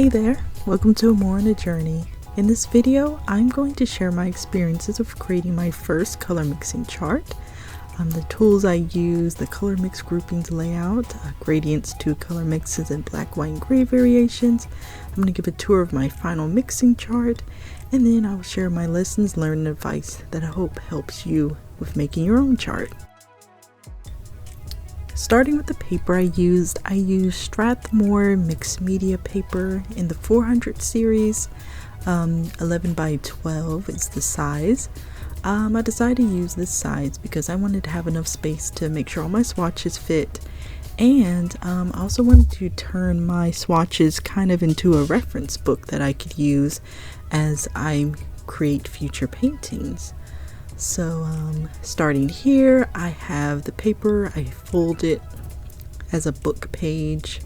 Hey there, welcome to More on a Journey. In this video, I'm going to share my experiences of creating my first color mixing chart, the tools I use, the color mix groupings layout, gradients to color mixes and black, white, and gray variations. I'm going to give a tour of my final mixing chart, and then I'll share my lessons learned and advice that I hope helps you with making your own chart. Starting with the paper I used Strathmore mixed media paper in the 400 series. 11 by 12 is the size. I decided to use this size because I wanted to have enough space to make sure all my swatches fit, and I also wanted to turn my swatches kind of into a reference book that I could use as I create future paintings. So starting here, I have the paper. I fold it as a book page.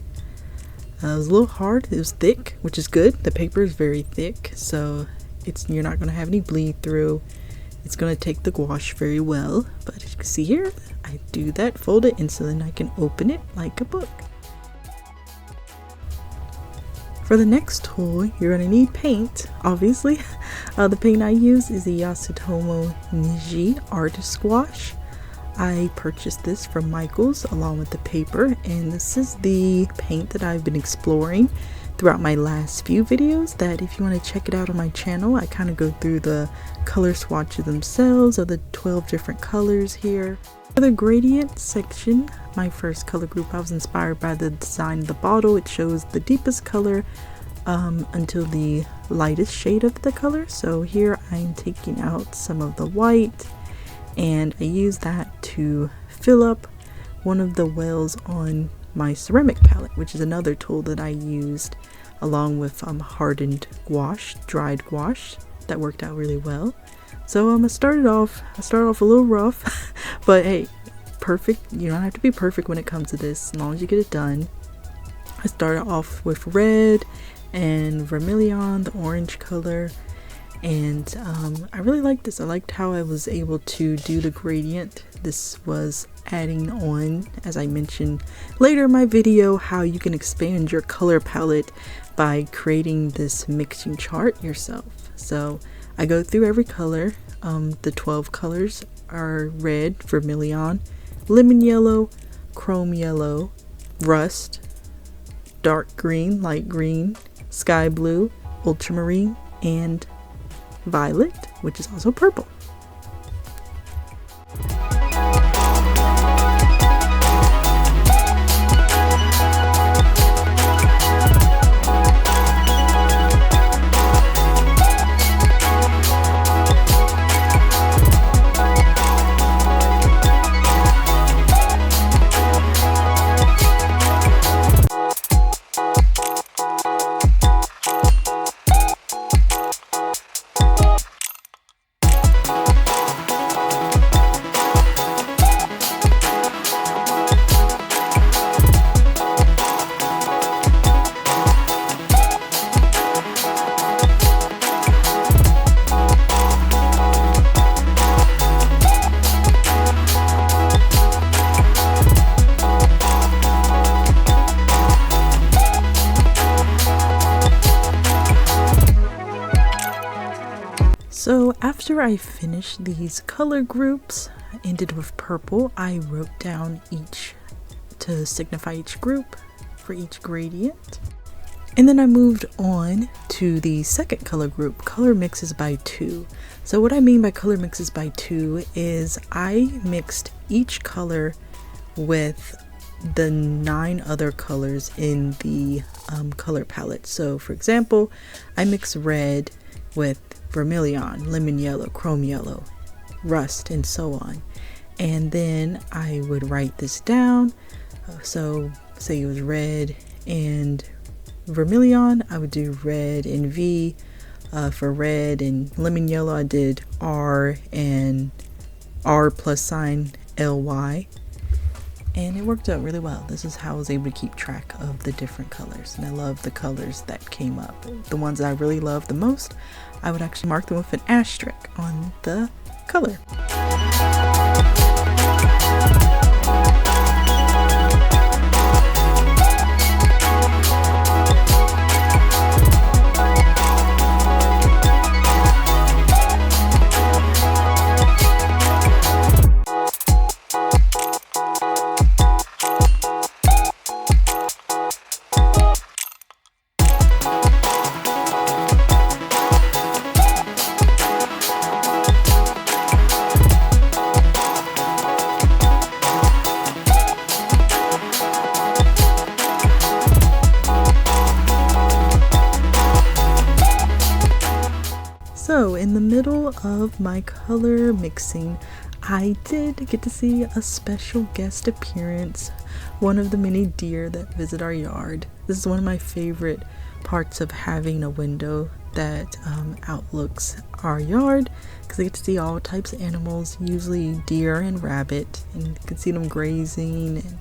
It was a little hard. It was thick, which is good. The paper is very thick, so you're not going to have any bleed through. It's going to take the gouache very well. But as you can see here, I do that, fold it, and so then I can open it like a book. For the next tool, you're going to need paint, obviously. The paint I use is the Yasutomo Niji Artist Gouache. I purchased this from Michael's along with the paper, and this is the paint that I've been exploring throughout my last few videos, that if you want to check it out on my channel, I kind of go through the color swatches themselves of the 12 different colors here. For the gradient section, my first color group, I was inspired by the design of the bottle. It shows the deepest color until the lightest shade of the color. So here I'm taking out some of the white, and I use that to fill up one of the wells on my ceramic palette, which is another tool that I used along with hardened gouache, dried gouache. That worked out really well. So I started off a little rough, but hey, perfect. You don't have to be perfect when it comes to this, as long as you get it done. I started off with red and vermilion, the orange color, and I really liked this. I liked how I was able to do the gradient. This was adding on, as I mentioned later in my video, how you can expand your color palette by creating this mixing chart yourself. So I go through every color. The 12 colors are red, vermilion, lemon yellow, chrome yellow, rust, dark green, light green, sky blue, ultramarine, and violet, which is also purple. So after I finished these color groups, ended with purple, I wrote down each to signify each group for each gradient. And then I moved on to the second color group, color mixes by 2. So what I mean by color mixes by 2 is I mixed each color with the 9 other colors in the color palette. So for example, I mix red with vermilion, lemon yellow, chrome yellow, rust, and so on. And then I would write this down. So say it was red and vermilion, I would do red and V. For red and lemon yellow, I did R and R plus sign LY. And it worked out really well. This is how I was able to keep track of the different colors, and I love the colors that came up. The ones that I really love the most, I would actually mark them with an asterisk on the color. with my color mixing, I did get to see a special guest appearance, one of the many deer that visit our yard. This is one of my favorite parts of having a window that outlooks our yard, because I get to see all types of animals, usually deer and rabbit, and you can see them grazing and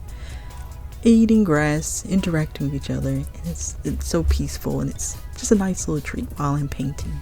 eating grass, interacting with each other, and it's so peaceful, and it's just a nice little treat while I'm painting.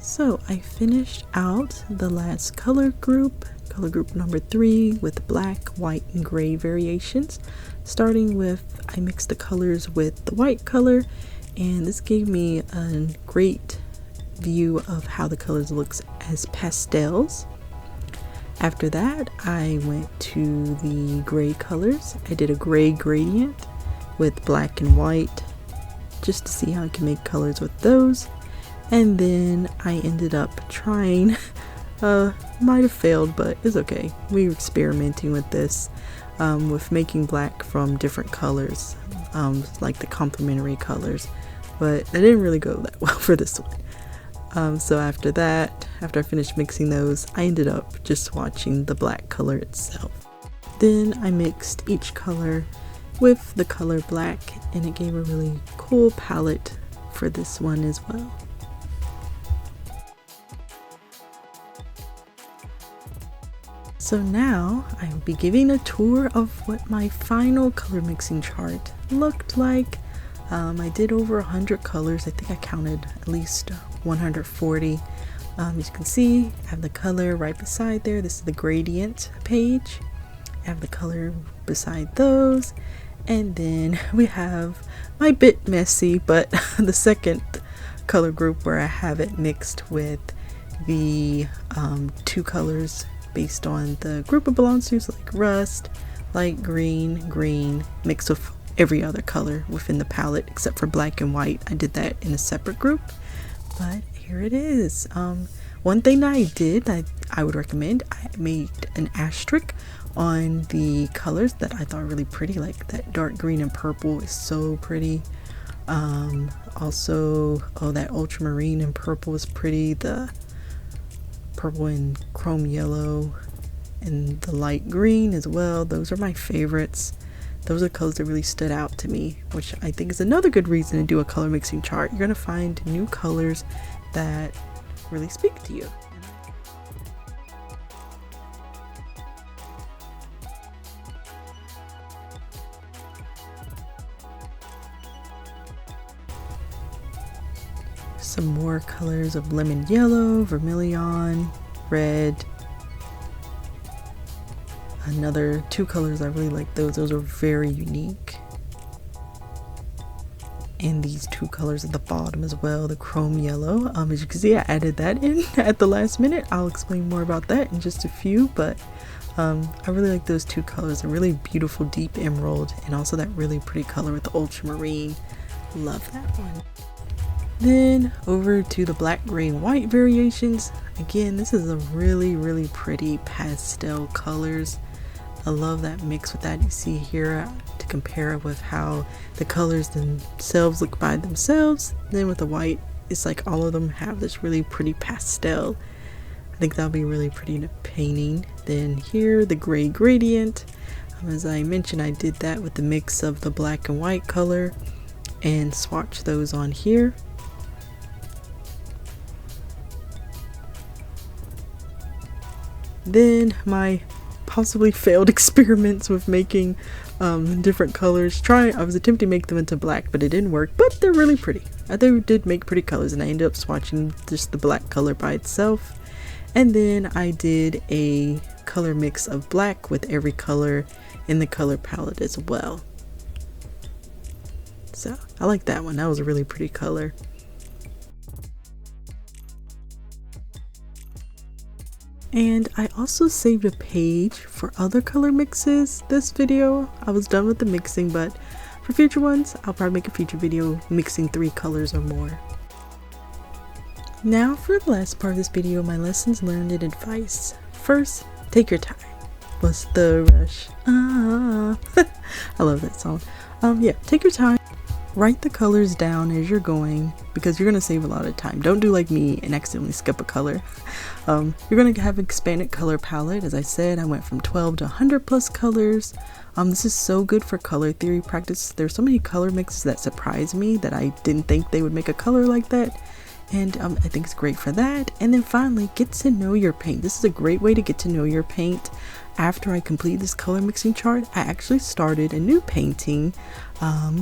So I finished out the last color group number 3, with black, white, and gray variations. Starting with, I mixed the colors with the white color, and this gave me a great view of how the colors looks as pastels. After that, I went to the gray colors. I did a gray gradient with black and white just to see how I can make colors with those. And then I ended up trying, might have failed, but it's okay. We were experimenting with this, with making black from different colors, like the complementary colors, but that didn't really go that well for this one. So after that, after I finished mixing those, I ended up just swatching the black color itself. Then I mixed each color with the color black, and it gave a really cool palette for this one as well. So now I will be giving a tour of what my final color mixing chart looked like. I did over 100 colors. I think I counted at least 140. As you can see, I have the color right beside there. This is the gradient page. I have the color beside those. And then we have my bit messy, but the second color group where I have it mixed with the 2 colors based on the group it belongs to, so like rust, light green, green, mixed with every other color within the palette except for black and white. I did that in a separate group, but here it is. One thing that I did I would recommend, I made an asterisk on the colors that I thought were really pretty, like that dark green and purple is so pretty. Also, that ultramarine and purple is pretty. The purple and chrome yellow and the light green as well, those are my favorites. Those are colors that really stood out to me, which I think is another good reason to do a color mixing chart. You're gonna find new colors that really speak to you. Some more colors of lemon yellow, vermilion, red. Another 2 colors, I really like those. Those are very unique. And these 2 colors at the bottom as well, the chrome yellow. As you can see, I added that in at the last minute. I'll explain more about that in just a few, but I really like those 2 colors. A really beautiful deep emerald, and also that really pretty color with the ultramarine. Love that one. Then over to the black, gray, and white variations. Again, this is a really pretty pastel colors. I love that mix with that you see here, to compare it with how the colors themselves look by themselves. Then with the white, it's like all of them have this really pretty pastel. I think that'll be really pretty in a painting. Then here, the gray gradient. As I mentioned, I did that with the mix of the black and white color and swatch those on here. Then my possibly failed experiments with making different colors. I was attempting to make them into black, but it didn't work, but they're really pretty. They did make pretty colors, and I ended up swatching just the black color by itself. And then I did a color mix of black with every color in the color palette as well. So I like that one. That was a really pretty color. And I also saved a page for other color mixes. This video, I was done with the mixing, but for future ones, I'll probably make a future video mixing 3 colors or more. Now for the last part of this video, my lessons learned and advice. First, take your time. What's the rush? I love that song. Yeah, take your time. Write the colors down as you're going, because you're going to save a lot of time. Don't do like me and accidentally skip a color. You're going to have an expanded color palette. As I said, I went from 12 to 100 plus colors. This is so good for color theory practice. There's so many color mixes that surprise me that I didn't think they would make a color like that. And I think it's great for that. And then finally, get to know your paint. This is a great way to get to know your paint. After I completed this color mixing chart, I actually started a new painting,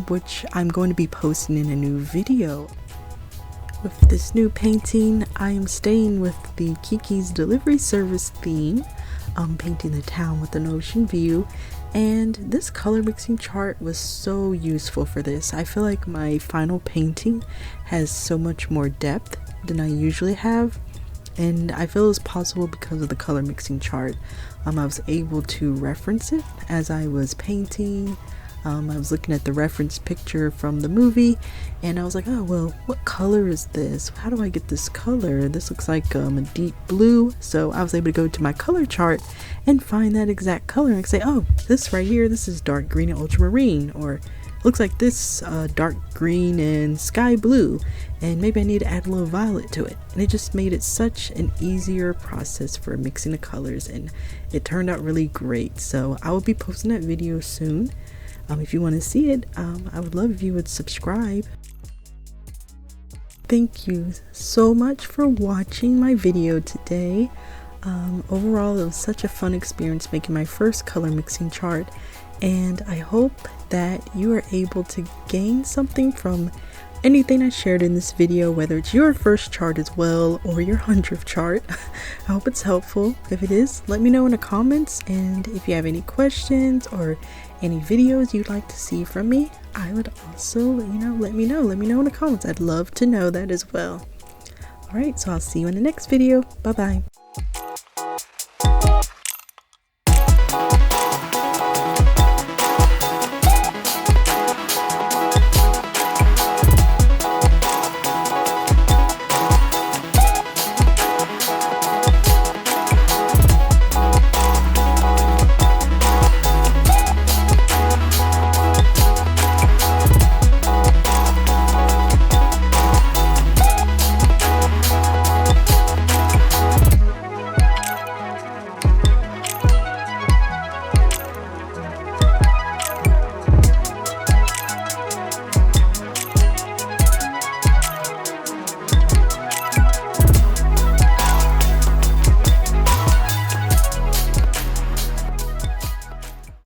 which I'm going to be posting in a new video. With this new painting, I am staying with the Kiki's delivery service theme, painting the town with an ocean view. And this color mixing chart was so useful for this. I feel like my final painting has so much more depth than I usually have, and I feel it was possible because of the color mixing chart. I was able to reference it as I was painting. I was looking at the reference picture from the movie, and I was like, oh well, what color is this? How do I get this color? This looks like a deep blue. So I was able to go to my color chart and find that exact color and say, oh, this right here, this is dark green and ultramarine, or looks like this dark green and sky blue, and maybe I need to add a little violet to it. And it just made it such an easier process for mixing the colors, and it turned out really great. So I will be posting that video soon. If you want to see it, I would love if you would subscribe. Thank you so much for watching my video today. Overall, it was such a fun experience making my first color mixing chart, and I hope that you are able to gain something from anything I shared in this video, whether it's your first chart as well or your 100th chart. I hope it's helpful. If it is, let me know in the comments, and if you have any questions or any videos you'd like to see from me, I would also, let me know in the comments. I'd love to know that as well. Alright, so I'll see you in the next video. Bye bye.